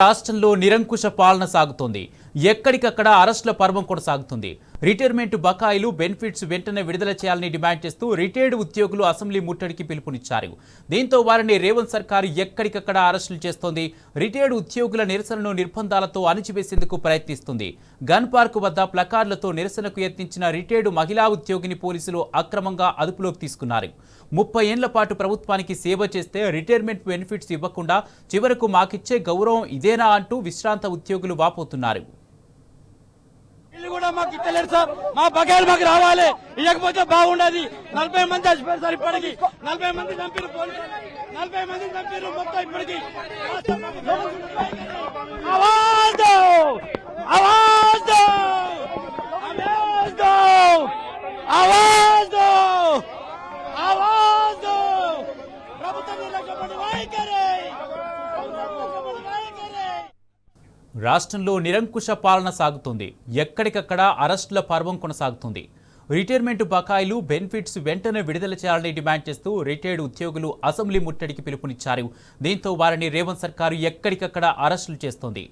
రాష్ట్రంలో నిరంకుశ పాలన సాగుతోంది. ఎక్కడికక్కడ అరెస్టుల పర్వం కొనసాగుతుంది. రిటైర్మెంట్ బకాయిలు బెనిఫిట్స్ వెంటనే విడుదల చేయాలని డిమాండ్ చేస్తూ రిటైర్డ్ ఉద్యోగులు అసెంబ్లీ ముట్టడికి పిలుపునిచ్చారు. దీంతో వారిని రేవంత్ సర్కారు ఎక్కడికక్కడ అరెస్టులు చేస్తోంది. రిటైర్డ్ ఉద్యోగుల నిరసనను నిర్బంధాలతో అణిచివేసేందుకు ప్రయత్నిస్తుంది. గన్ పార్క్ వద్ద ప్లకార్డులతో నిరసనకు యత్నించిన రిటైర్డ్ మహిళా ఉద్యోగిని పోలీసులు అక్రమంగా అదుపులోకి తీసుకున్నారు. 30 ఏళ్ల పాటు ప్రభుత్వానికి సేవ చేస్తే రిటైర్మెంట్ బెనిఫిట్స్ ఇవ్వకుండా చివరకు మాకిచ్చే గౌరవం ఇదేనా అంటూ విశ్రాంత ఉద్యోగులు వాపోతున్నారు. మాకు ఇచ్చలేదు సార్, మా బకాయిలు మాకు రావాలి, ఇవ్వకపోతే బాగుండదు. 40 మంది చచ్చిపోయారు సార్, ఇప్పటికి 40 మంది చంపారు, 40 మంది చంపారు మొత్తం ఇప్పటికి. ఆవాజ్ దో, ఆవాజ్ దో, ఆవాజ్ దో, ఆవాజ్ దో, ఆవాజ్ దో. ప్రభుత్వం నిలబడి వైఖరి. రాష్ట్రంలో నిరంకుశ పాలన సాగుతుంది. ఎక్కడికక్కడ అరెస్టుల పర్వం కొనసాగుతుంది. రిటైర్మెంట్ బకాయిలు బెనిఫిట్స్ వెంటనే విడుదల చేయాలని డిమాండ్ చేస్తూ రిటైర్డ్ ఉద్యోగులు అసెంబ్లీ ముట్టడికి పిలుపునిచ్చారు. దీంతో వారిని రేవంత్ సర్కారు ఎక్కడికక్కడ అరెస్టులు చేస్తోంది.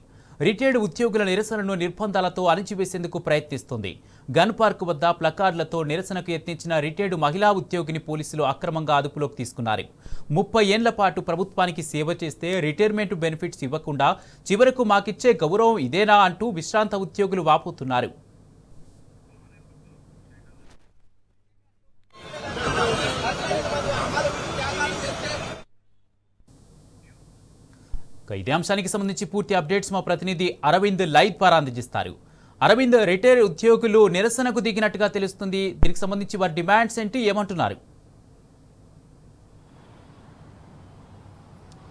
రిటైర్డ్ ఉద్యోగుల నిరసనను నిర్బంధాలతో అణిచివేసేందుకు ప్రయత్నిస్తుంది. గన్ పార్క్ వద్ద ప్లకార్డులతో నిరసనకు యత్నించిన రిటైర్డ్ మహిళా ఉద్యోగిని పోలీసులు అక్రమంగా అదుపులోకి తీసుకున్నారు. 30 ఏళ్ల పాటు ప్రభుత్వానికి సేవ చేస్తే రిటైర్మెంట్ బెనిఫిట్స్ ఇవ్వకుండా చివరకు మాకిచ్చే గౌరవం ఇదేనా అంటూ విశ్రాంత ఉద్యోగులు వాపోతున్నారు. ఇదే అంశానికి సంబంధించి పూర్తి అప్డేట్స్ మా ప్రతినిధి అరవింద్ లైవ్ ద్వారా అందజేస్తారు. అరవింద్, రిటైర్ ఉద్యోగులు నిరసనకు దిగినట్టుగా తెలుస్తుంది. దీనికి సంబంధించి వారి డిమాండ్స్ ఏంటి, ఏమంటున్నారు?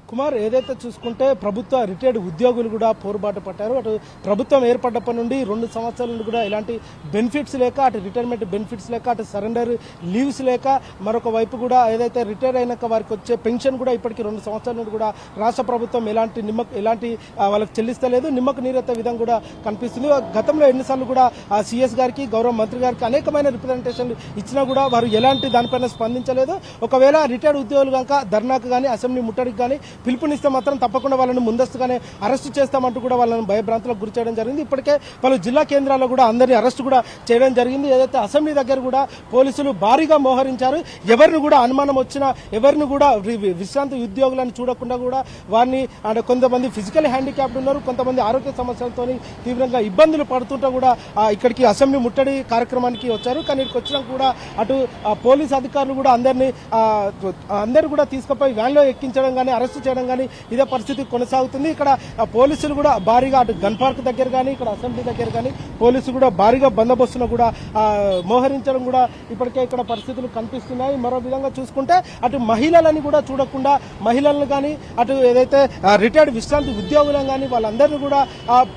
కుమార్, ఏదైతే చూసుకుంటే ప్రభుత్వ రిటైర్డ్ ఉద్యోగులు కూడా పోరుబాటు పట్టారు. అటు ప్రభుత్వం ఏర్పడ్డప్పటి నుండి 2 సంవత్సరాల నుండి కూడా ఇలాంటి బెనిఫిట్స్ లేక, అటు రిటైర్మెంట్ బెనిఫిట్స్ లేక, అటు సరెండర్ లీవ్స్ లేక, మరొక వైపు కూడా ఏదైతే రిటైర్ అయినాక వారికి వచ్చే పెన్షన్ కూడా ఇప్పటికీ 2 సంవత్సరాల నుండి కూడా రాష్ట్ర ప్రభుత్వం ఎలాంటి వాళ్ళకి చెల్లిస్తలేదు. నిమ్మకు నీరెత్తే విధంగా కూడా కనిపిస్తుంది. గతంలో ఎన్నిసార్లు కూడా సిఎస్ గారికి, గౌరవ మంత్రి గారికి అనేకమైన రిప్రజెంటేషన్లు ఇచ్చినా కూడా వారు ఎలాంటి దానిపైన స్పందించలేదు. ఒకవేళ రిటైర్డ్ ఉద్యోగులు కనుక ధర్నాకు కానీ, అసెంబ్లీ ముట్టడికి కానీ పిలుపునిస్తే మాత్రం తప్పకుండా వాళ్ళని ముందస్తుగానే అరెస్టు చేస్తామంటూ కూడా వాళ్ళని భయభ్రాంతులకు గురి చేయడం జరిగింది. ఇప్పటికే పలు జిల్లా కేంద్రాల్లో కూడా అందరినీ అరెస్టు కూడా చేయడం జరిగింది. ఏదైతే అసెంబ్లీ దగ్గర కూడా పోలీసులు భారీగా మోహరించారు. ఎవరిని కూడా అనుమానం వచ్చినా, ఎవరిని కూడా విశ్రాంతి ఉద్యోగులను చూడకుండా కూడా వారిని కొంతమంది ఫిజికల్ హ్యాండిక్యాప్డ్ ఉన్నారు, కొంతమంది ఆరోగ్య సమస్యలతో తీవ్రంగా ఇబ్బందులు పడుతుంటా కూడా ఇక్కడికి అసెంబ్లీ ముట్టడి కార్యక్రమానికి వచ్చారు. కానీ ఇక్కడికి వచ్చినా కూడా అటు పోలీస్ అధికారులు కూడా అందరూ కూడా తీసుకుపోయి వ్యాన్లో ఎక్కించడం కానీ, అరెస్టు చేయడం కానీ ఇదే పరిస్థితి కొనసాగుతుంది. ఇక్కడ పోలీసులు కూడా భారీగా అటు గన్ పార్క్ దగ్గర కానీ, ఇక్కడ అసెంబ్లీ దగ్గర కానీ పోలీసులు కూడా భారీగా బందోబస్తును కూడా మోహరించడం కూడా ఇప్పటికే ఇక్కడ పరిస్థితులు కనిపిస్తున్నాయి. మరో విధంగా చూసుకుంటే అటు మహిళలని కూడా చూడకుండా, మహిళలను కానీ, అటు ఏదైతే రిటైర్డ్ విశ్రాంతి ఉద్యోగులను కానీ వాళ్ళందరినీ కూడా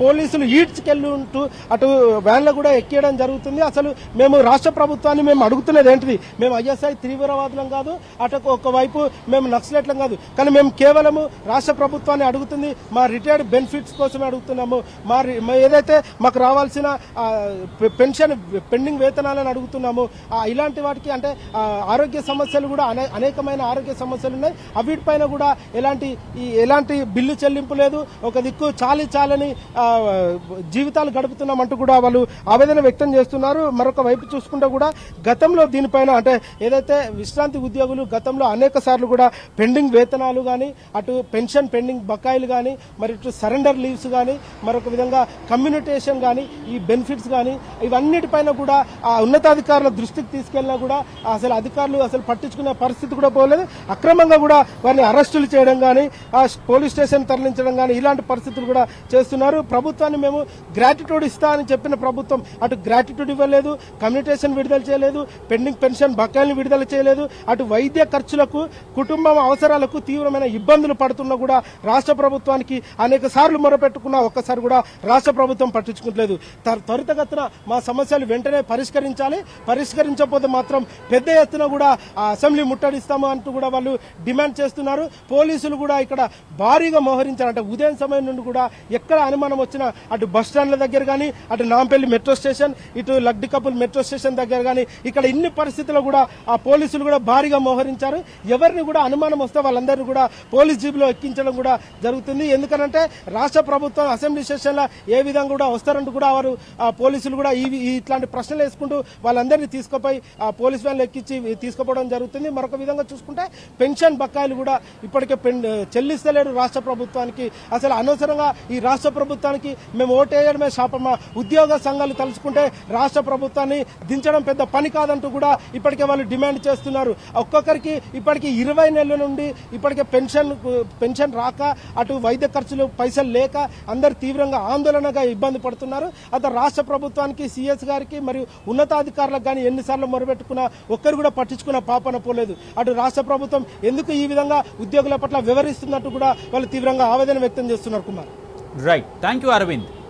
పోలీసులు ఈడ్చుకెళ్ళుంటూ అటు వ్యాన్లో కూడా ఎక్కియడం జరుగుతుంది. అసలు మేము రాష్ట్ర ప్రభుత్వాన్ని మేము అడుగుతున్నది ఏంటిది? మేము ఐఎస్ఐ తీవ్రవాదులం కాదు, అటు ఒకవైపు మేము నక్సలెట్లం కాదు, కానీ మేము కేవలం రాష్ట్ర ప్రభుత్వాన్ని అడుగుతుంది మా రిటైర్డ్ బెనిఫిట్స్ కోసమే అడుగుతున్నాము. ఏదైతే మాకు రావాల్సిన పెన్షన్ పెండింగ్ వేతనాలను అడుగుతున్నాము. ఇలాంటి వాటికి అంటే ఆరోగ్య సమస్యలు కూడా అనేకమైన ఆరోగ్య సమస్యలు ఉన్నాయి. వీటిపైన కూడా ఎలాంటి బిల్లు చెల్లింపు లేదు. ఒక దిక్కు చాలని జీవితాలు గడుపుతున్నామంటూ కూడా వాళ్ళు ఆవేదన వ్యక్తం చేస్తున్నారు. మరొక వైపు చూసుకుంటే కూడా గతంలో దీనిపైన అంటే ఏదైతే విశ్రాంతి ఉద్యోగులు గతంలో అనేక సార్లు కూడా పెండింగ్ వేతనాలు కానీ, అటు పెన్షన్ పెండింగ్ బకాయిలు కానీ, మరి ఇటు సరెండర్ లీవ్స్ కానీ, మరొక విధంగా కమ్యూనిటేషన్ కానీ, ఈ బెనిఫిట్స్ కానీ ఇవన్నిటిపైన కూడా ఉన్నతాధికారుల దృష్టికి తీసుకెళ్లినా కూడా అధికారులు పట్టించుకునే పరిస్థితి కూడా పోలేదు. అక్రమంగా కూడా వారిని అరెస్టులు చేయడం కానీ, పోలీస్ స్టేషన్ తరలించడం కానీ ఇలాంటి పరిస్థితులు కూడా చేస్తున్నారు. ప్రభుత్వాన్ని మేము గ్రాటిట్యూడ్ ఇస్తా అని చెప్పిన ప్రభుత్వం అటు గ్రాటిట్యూడ్ ఇవ్వలేదు, కమ్యూనిటేషన్ విడుదల చేయలేదు, పెండింగ్ పెన్షన్ బకాయిలను విడుదల చేయలేదు. అటు వైద్య ఖర్చులకు, కుటుంబం అవసరాలకు తీవ్రమైన ఇబ్బందులు పడుతున్నా కూడా రాష్ట్ర ప్రభుత్వానికి అనేక సార్లు మొరపెట్టుకున్నా ఒక్కసారి కూడా రాష్ట్ర ప్రభుత్వం పట్టించుకోవట్లేదు. త్వరితగతిన మా సమస్యలు వెంటనే పరిష్కరించకపోతే మాత్రం పెద్ద ఎత్తున కూడా అసెంబ్లీ ముట్టడిస్తాము అంటూ కూడా వాళ్ళు డిమాండ్ చేస్తున్నారు. పోలీసులు కూడా ఇక్కడ భారీగా మోహరించారు. అంటే ఉదయం సమయం నుండి కూడా ఎక్కడ అనుమానం వచ్చినా అటు బస్టాండ్ల దగ్గర కానీ, అటు నాంపల్లి మెట్రో స్టేషన్, ఇటు లగ్డికపుల్ మెట్రో స్టేషన్ దగ్గర కానీ ఇక్కడ ఇన్ని పరిస్థితుల్లో కూడా పోలీసులు కూడా భారీగా మోహరించారు. ఎవరిని కూడా అనుమానం వస్తే వాళ్ళందరినీ కూడా పోలీసు పోలీస్ జీబులో ఎక్కించడం కూడా జరుగుతుంది. ఎందుకనంటే రాష్ట్ర ప్రభుత్వం అసెంబ్లీ సెషన్లో ఏ విధంగా కూడా వస్తారంటూ కూడా వారు పోలీసులు కూడా ఇట్లాంటి ప్రశ్నలు వేసుకుంటూ వాళ్ళందరినీ తీసుకుపోయి పోలీస్ వ్యాన్లు ఎక్కించి తీసుకుపోవడం జరుగుతుంది. మరొక విధంగా చూసుకుంటే పెన్షన్ బకాయిలు కూడా ఇప్పటికే చెల్లిస్తలేరు రాష్ట్ర ప్రభుత్వానికి. అసలు అనవసరంగా ఈ రాష్ట్ర ప్రభుత్వానికి మేము ఓటేయడమే శాపమా, ఉద్యోగ సంఘాలు తలుచుకుంటే రాష్ట్ర ప్రభుత్వాన్ని దించడం పెద్ద పని కాదంటూ కూడా ఇప్పటికే వాళ్ళు డిమాండ్ చేస్తున్నారు. ఒక్కొక్కరికి ఇప్పటికి 20 నెలల నుండి ఇప్పటికే పెన్షన్ రాక, అటు వైద్య ఖర్చులు పైసలు లేక అందరు తీవ్రంగా ఆందోళనగా ఇబ్బంది పడుతున్నారు. అతను రాష్ట్ర ప్రభుత్వానికి, సిఎస్ గారికి మరియు ఉన్నతాధికారులకు కానీ ఎన్నిసార్లు మొరబెట్టుకున్నా ఒక్కరు కూడా పట్టించుకున్న పాపన పోలేదు. అటు రాష్ట్ర ప్రభుత్వం ఎందుకు ఈ విధంగా ఉద్యోగుల పట్ల వివరిస్తున్నట్టు కూడా వాళ్ళు తీవ్రంగా ఆవేదన వ్యక్తం చేస్తున్నారు. Kumar, right, thank you Arvind.